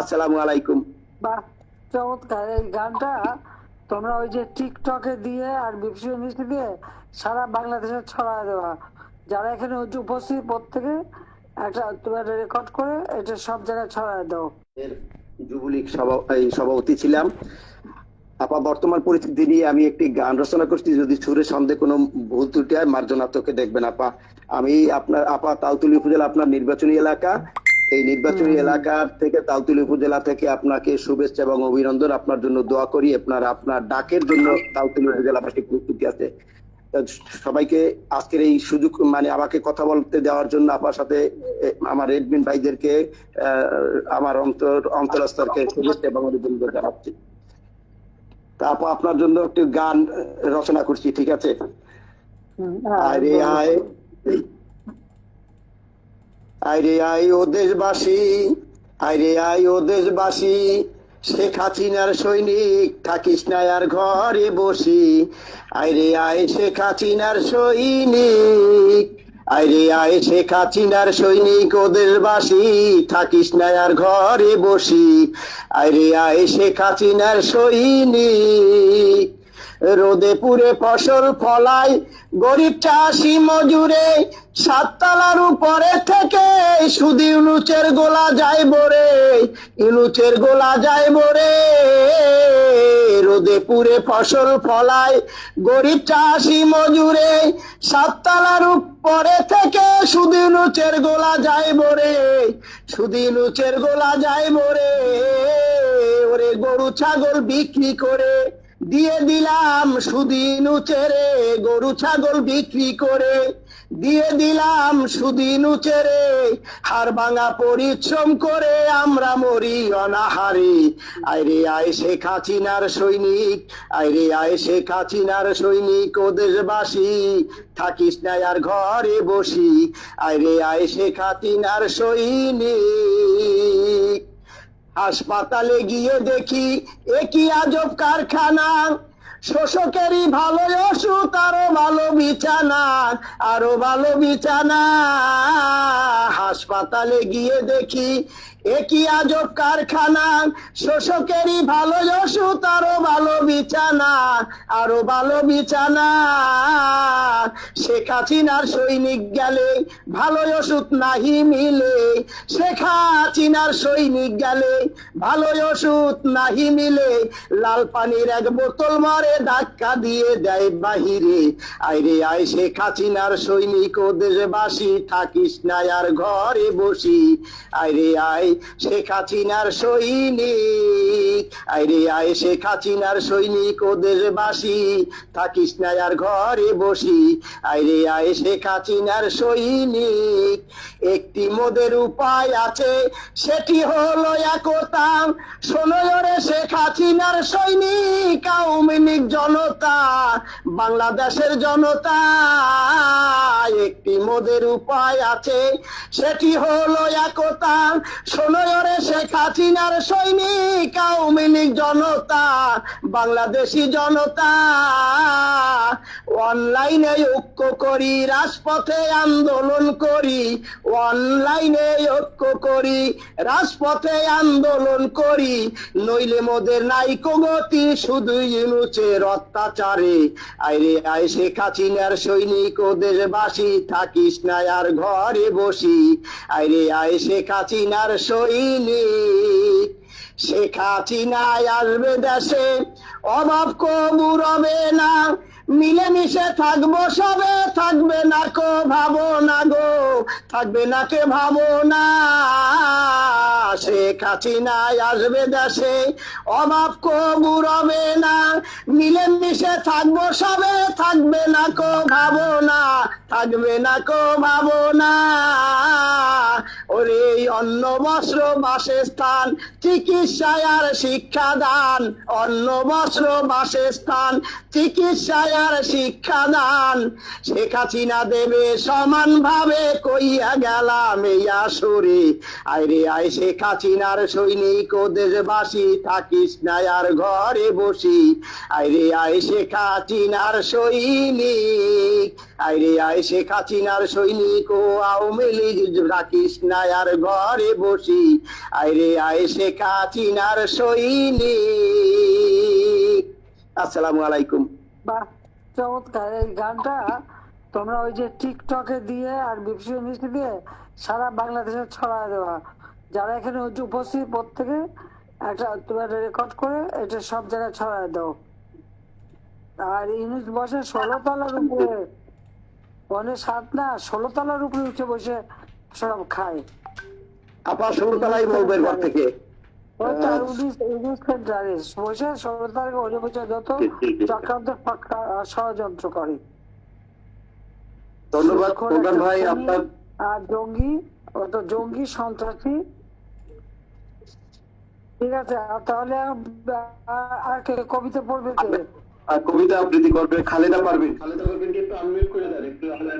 আসসালামু আলাইকুম। বাহ, চমৎকার এই গানটা। তোমরা ওই যে টিকটকে দিয়ে আর বিবিসি নিউজে দিয়ে সারা বাংলাদেশে ছড়ায় দেওয়া, যারা এখানে উপস্থিত প্রত্যেকে একটা তোমরা রেকর্ড করে এটা সব জায়গায় ছড়ায় দাও। যুবলীগ সভাপতি ছিলাম। আপা, বর্তমান পরিস্থিতি নিয়ে আমি একটি গান রচনা করছি, যদি সুরে সন্দেহ কোনো ভুল ত্রুটি হয় মার্জনা তোকে দেখবেন আপা। আমি আপনার আপা তালতলী উপজেলা আপনার নির্বাচনী এলাকা, এই নির্বাচনী এলাকার থেকে তালতলী উপজেলা থেকে আপনাকে শুভেচ্ছা এবং অভিনন্দন, আপনার জন্য দোয়া করি, আপনার ডাকের জন্য তালতলী উপজেলাবাসী প্রস্তুতি আছে। সবাইকে আজকের এই সুযোগ মানে আমাকে কথা বলতে দেওয়ার জন্য আপনার সাথে আমার এডমিন ভাইদেরকে আমার অন্তরস্তরকে শুভেচ্ছা এবং অভিনন্দন জানাচ্ছি। তারপর আপনার জন্য একটি গান রচনা করছি, ঠিক আছে? আরে আয় আরে আয় ও দেশবাসী, আরে আয় ও দেশবাসী, শেখ হাসিনার সৈনিক থাকিস না আর ঘরে বসি। আরে আয় শেখ হাসিনার সৈনিক, আরে আয় শেখ হাসিনার সৈনিক ও দেশবাসী, থাকিস না আর ঘরে বসি। আরে আয় শেখ হাসিনার সৈনিক, রোদে পুড়ে ফসল ফলাই গরিব চাষি মজুরে, সাততলার উপরে থেকে শুধু ইউনুসের গোলা যায় বরে, ইউনুসের গোলা যায় বরে। রোদে পুড়ে ফসল ফলাই গরিব চাষি মজুরে, সাততলার উপরে থেকে শুধু ইউনুসের গোলা যায় বরে, শুধু ইউনুসের গোলা যায় বরে। ওরে গরু ছাগল বিক্রি করে দিয়ে দিলাম শুধু ইউনুসেরে, গরু ছাগল বিক্রি করে দিয়ে দিলাম শুধু ইউনুসেরে। হাড় ভাঙা পরিশ্রম করে আমরা মরি অনাহারে। আইরে আয় শেখ হাসিনার সৈনিক, আইরে আয় শেখ হাসিনার সৈনিক ও দেশবাসী, থাকিস না আর ঘরে বসি। আইরে আয় শেখ হাসিনার সৈনিক। হাসপাতালে গিয়ে দেখি একই আজব কারখানা, শোষকেরই ভালো ওষুধ আরো ভালো বিছানা, আরো ভালো বিছানা। হাসপাতালে গিয়ে দেখি একই আজব কারখানা, শোষকেরই ভালো ওষুধ আরো ভালো বিছানা, আরো ভালো বিছানা। শেখ হাসিনার সৈনিক গেলে ভালো ওষুধ নাহি মিলে, শেখ হাসিনার সৈনিক গেলে ভালো ওষুধ নাহি মিলে। লাল পানির এক বোতল মারে ধাক্কা দিয়ে দেয় বাহিরে। আইরে আয় শেখ হাসিনার সৈনিক ও দেশবাসী, থাকিস না আর ঘরে বসি। আইরে আয় শেখ হাসিনার সৈনিক, আইরে আয় শেখ হাসিনার সৈনিক ও দেশবাসী, থাকিস না আর ঘরে বসি। আইরে আয় শেখ হাসিনার সৈনিক। একটি মোদের উপায় আছে, সেটি হলো একতা। শোনো রে শেখ হাসিনার সৈনিক, আওয়ামী লীগ জনতা, বাংলাদেশের জনতা। একটি মোদের উপায় আছে, সেটি হলো একতা। শোনো রে শেখ হাসিনার সৈনিক, আওয়ামী লীগ জনতা, বাংলাদেশি জনতা। অনলাইনে ঐক্য করি, রাজপথে আন্দোলন করি, অনলাইনে ঐক্য করি, রাজপথে আন্দোলন করি। নইলে মোদের নাইকো গতি, শুধু ইউনুসের অত্যাচারে। আইরে আয় শেখ হাসিনার সৈনিক ও দেশবাসী, থাকিস না আর ঘরে বসি। আইরে আয় শেখ হাসিনার সৈনিক। শেখ হাসিনায় আসবে দেশে, অভাব কবু রবে না, মিলেমিশে থাকবো সবে, থাকবে না কো ভাবো না গো, থাকবে না কে ভাবো না। শেখ হাসিনায় আসবে দেশে, অভাব কবু রবে না, মিলেমিশে থাকবো সবে, থাকবে না কো ভাবো না, থাকবে না কো ভাবো না। ওরে অন্ন বস্ত্র বাসস্থান, চিকিৎসায় আর শিক্ষাদান, অন্ন বস্ত্র বাসস্থান, চিকিৎসায় আর শিক্ষাদান। শেখ হাসিনা দেবে সমান ভাবে, কইয়া গেলাম এই আসরে। আইরে আয় শেখ হাসিনার সৈনিক ও দেশবাসী, থাকিস না আর ঘরে বসি। আইরে আয় শেখ হাসিনার সৈনিক, আইরে আয় শেখ হাসিনার সৈনিক ও আওয়ামী লীগ, থাকিস না আর ঘরে বসি। আইরে আয় শেখ হাসিনার সৈনিক। আসসালামু আলাইকুম। বাহ, চমৎকার এই গানটা তোমরা ওই যে টিকটকে দিয়ে আর বিপসি মিষ্টি দিয়ে সারা বাংলাদেশে ছড়ায় দেওয়া। যারা এখানে উপস্থিত প্রত্যেকে একটা তোমার রেকর্ড করে এটা সব জায়গায় ছড়ায় দাও। আর ইউনুস বসে 16 তলার উপরে, 7 না 16 তলার উপরে উঠে বসে সব খায়। আপনার 16 তলায় বলবো এরপর থেকে। ওই তার 19 সেন্টারে বসে 16 তলায় ওঠে বসে যত চক্রান্ত ষড়যন্ত্র করে। ধন্যবাদ প্রধান ভাই আপনার। আর জঙ্গি, ও তো জঙ্গি সন্ত্রাসী। ঠিক আছে, তাহলে আর কে কবিতা পড়বে কে? কবিতা আবৃত্তি করবে খালেদা পারবেন। খালেদা পারবেন কি একটু আনমিউট করে দেন একটু।